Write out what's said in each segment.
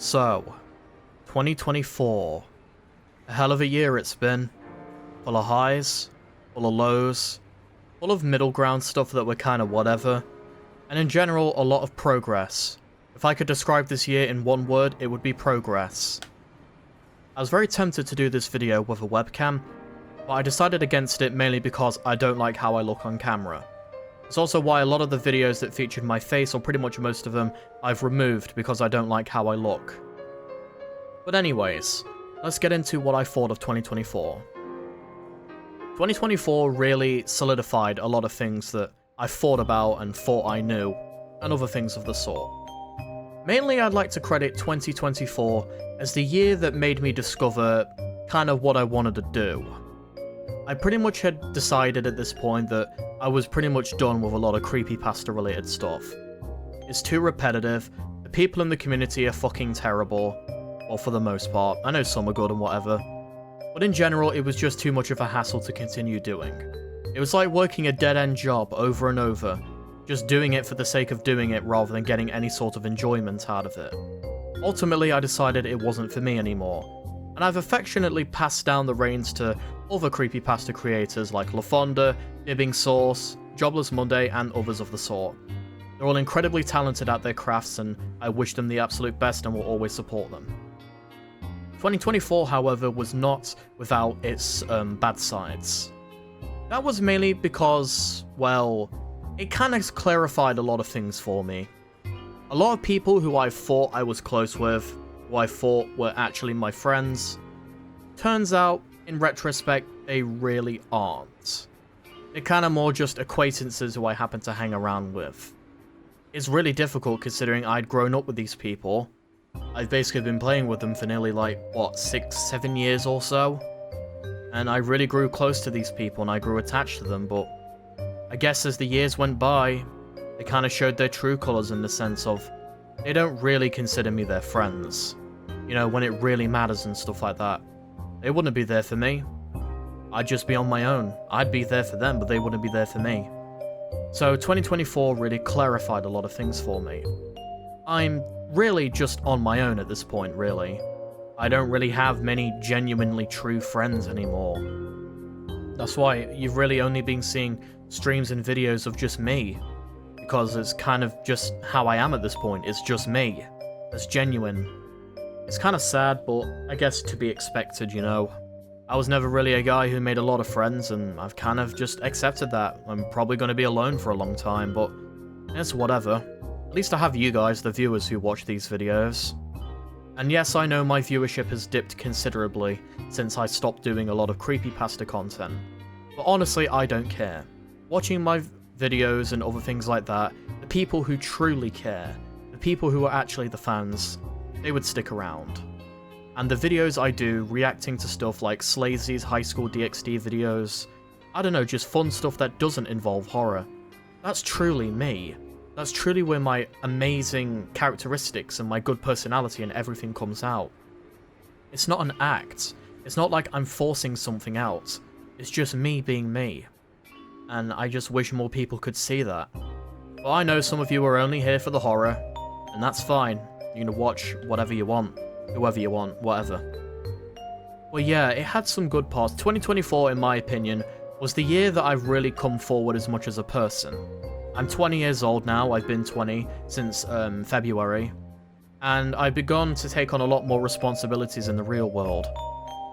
So, 2024. A hell of a year it's been. Full of highs, full of lows, full of middle ground stuff that were kinda whatever, and in general, a lot of progress. If I could describe this year in one word, it would be progress. I was very tempted to do this video with a webcam, but I decided against it mainly because I don't like how I look on camera. It's also why a lot of the videos that featured my face, or pretty much most of them, I've removed because I don't like how I look. But anyways, let's get into what I thought of 2024. 2024 really solidified a lot of things that I thought about and thought I knew, and other things of the sort. Mainly I'd like to credit 2024 as the year that made me discover kind of what I wanted to do. I pretty much had decided at this point that I was pretty much done with a lot of creepypasta related stuff. It's too repetitive, the people in the community are fucking terrible, well for the most part, I know some are good and whatever, but in general it was just too much of a hassle to continue doing. It was like working a dead-end job over and over, just doing it for the sake of doing it rather than getting any sort of enjoyment out of it. Ultimately I decided it wasn't for me anymore, and I've affectionately passed down the reins to other creepypasta creators like LaFonda, Bibbing Sauce, Jobless Monday, and others of the sort. They're all incredibly talented at their crafts, and I wish them the absolute best and will always support them. 2024, however, was not without its bad sides. That was mainly because, well, it kind of clarified a lot of things for me. A lot of people who I thought I was close with, who I thought were actually my friends, turns out, in retrospect, they really aren't. They're kind of more just acquaintances who I happen to hang around with. It's really difficult considering I'd grown up with these people. I've basically been playing with them for nearly like, what, 6-7 years or so? And I really grew close to these people and I grew attached to them, but I guess as the years went by, they kind of showed their true colours in the sense of they don't really consider me their friends. You know, when it really matters and stuff like that. They wouldn't be there for me. I'd just be on my own. I'd be there for them, but they wouldn't be there for me. So 2024 really clarified a lot of things for me. I'm really just on my own at this point, really. I don't really have many genuinely true friends anymore. That's why you've really only been seeing streams and videos of just me. Because it's kind of just how I am at this point. It's just me. It's genuine. It's kind of sad, but I guess to be expected, you know. I was never really a guy who made a lot of friends, and I've kind of just accepted that. I'm probably going to be alone for a long time, but it's whatever. At least I have you guys, the viewers who watch these videos. And yes, I know my viewership has dipped considerably since I stopped doing a lot of creepypasta content. But honestly, I don't care. Watching my videos and other things like that, the people who truly care, the people who are actually the fans, they would stick around. And the videos I do, reacting to stuff like Slazy's High School DxD videos, I don't know, just fun stuff that doesn't involve horror, that's truly me. That's truly where my amazing characteristics and my good personality and everything comes out. It's not an act. It's not like I'm forcing something out. It's just me being me. And I just wish more people could see that. But I know some of you are only here for the horror, and that's fine. You can watch whatever you want, whoever you want, whatever. Well yeah, it had some good parts. 2024, in my opinion, was the year that I've really come forward as much as a person. I'm 20 years old now, I've been 20 since February, and I've begun to take on a lot more responsibilities in the real world.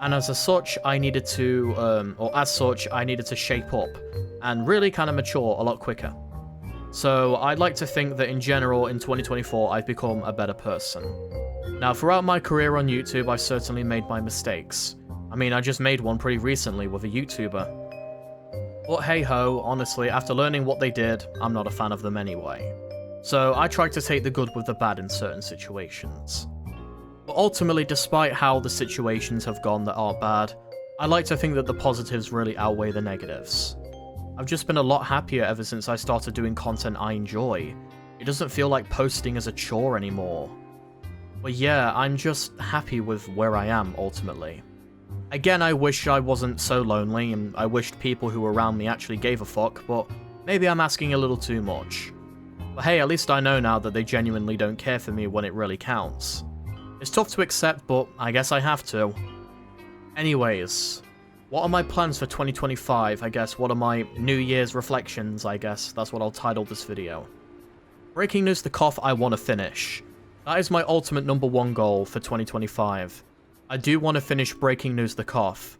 And as such, I needed to shape up, and really kind of mature a lot quicker. So I'd like to think that in general, in 2024, I've become a better person. Now, throughout my career on YouTube, I've certainly made my mistakes. I mean, I just made one pretty recently with a YouTuber. But hey ho, honestly, after learning what they did, I'm not a fan of them anyway. So I try to take the good with the bad in certain situations. But ultimately, despite how the situations have gone that are bad, I like to think that the positives really outweigh the negatives. I've just been a lot happier ever since I started doing content I enjoy. It doesn't feel like posting as a chore anymore. But yeah, I'm just happy with where I am, ultimately. Again, I wish I wasn't so lonely, and I wished people who were around me actually gave a fuck, but maybe I'm asking a little too much. But hey, at least I know now that they genuinely don't care for me when it really counts. It's tough to accept, but I guess I have to. Anyways, what are my plans for 2025? I guess, what are my New Year's reflections, I guess. That's what I'll title this video. Breaking News The Cough I want to finish. That is my ultimate #1 goal for 2025. I do want to finish Breaking News The Cough.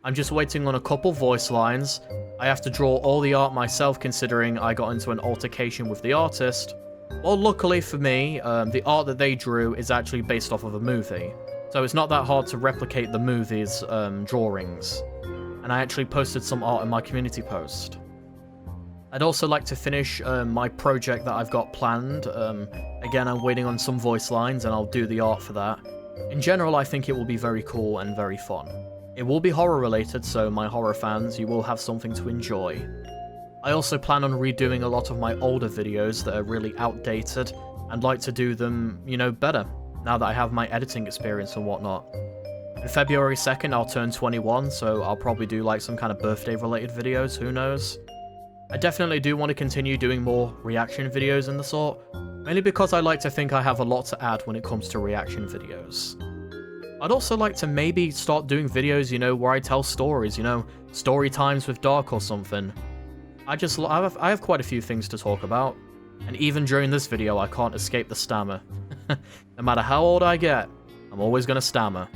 I'm just waiting on a couple voice lines. I have to draw all the art myself considering I got into an altercation with the artist. Well, luckily for me, the art that they drew is actually based off of a movie. So it's not that hard to replicate the movie's drawings. And I actually posted some art in my community post. I'd also like to finish my project that I've got planned. Again, I'm waiting on some voice lines and I'll do the art for that. In general, I think it will be very cool and very fun. It will be horror related, so my horror fans, you will have something to enjoy. I also plan on redoing a lot of my older videos that are really outdated and like to do them, you know, better, now that I have my editing experience and whatnot. On February 2nd, I'll turn 21, so I'll probably do like some kind of birthday related videos, who knows. I definitely do want to continue doing more reaction videos and the sort, mainly because I like to think I have a lot to add when it comes to reaction videos. I'd also like to maybe start doing videos, you know, where I tell stories, you know, story times with Dark or something. I have quite a few things to talk about, and even during this video I can't escape the stammer. No matter how old I get, I'm always gonna stammer.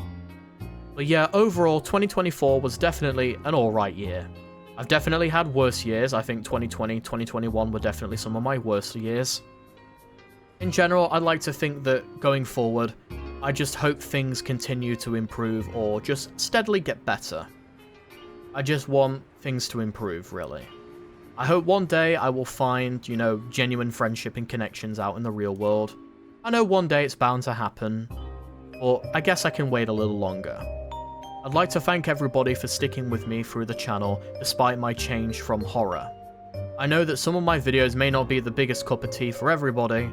But yeah, overall 2024 was definitely an alright year. I've definitely had worse years. I think 2020, 2021 were definitely some of my worst years. In general, I'd like to think that going forward, I just hope things continue to improve or just steadily get better. I just want things to improve, really. I hope one day I will find, you know, genuine friendship and connections out in the real world. I know one day it's bound to happen, but I guess I can wait a little longer. I'd like to thank everybody for sticking with me through the channel despite my change from horror. I know that some of my videos may not be the biggest cup of tea for everybody.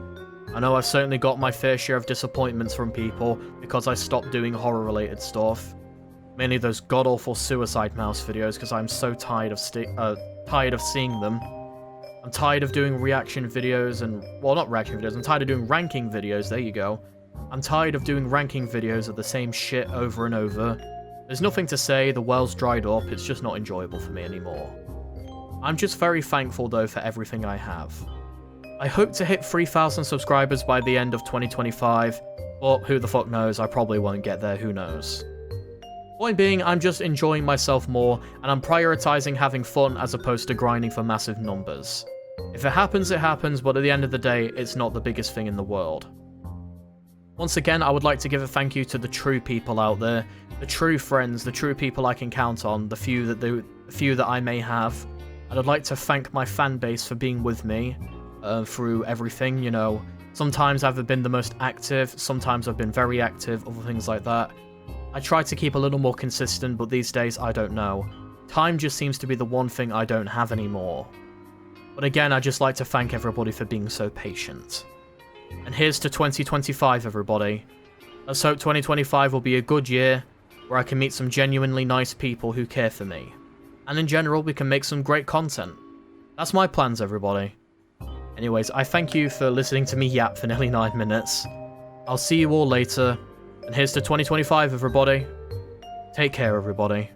I know I've certainly got my fair share of disappointments from people because I stopped doing horror related stuff. Mainly those god-awful Suicide Mouse videos because I'm so tired of seeing them. I'm tired of doing reaction videos and, well, not reaction videos, I'm tired of doing ranking videos, there you go. I'm tired of doing ranking videos of the same shit over and over. There's nothing to say, the well's dried up, it's just not enjoyable for me anymore. I'm just very thankful though for everything I have. I hope to hit 3,000 subscribers by the end of 2025, but who the fuck knows, I probably won't get there, who knows. Point being, I'm just enjoying myself more, and I'm prioritizing having fun as opposed to grinding for massive numbers. If it happens, but at the end of the day, it's not the biggest thing in the world. Once again, I would like to give a thank you to the true people out there, the true friends, the true people I can count on, the few that I may have. And I'd like to thank my fan base for being with me through everything, you know. Sometimes I've been the most active, sometimes I've been very active, other things like that. I try to keep a little more consistent, but these days I don't know. Time just seems to be the one thing I don't have anymore. But again, I'd just like to thank everybody for being so patient. And here's to 2025, everybody. Let's hope 2025 will be a good year, where I can meet some genuinely nice people who care for me. And in general, we can make some great content. That's my plans, everybody. Anyways, I thank you for listening to me yap for nearly 9 minutes. I'll see you all later. And here's to 2025, everybody. Take care, everybody.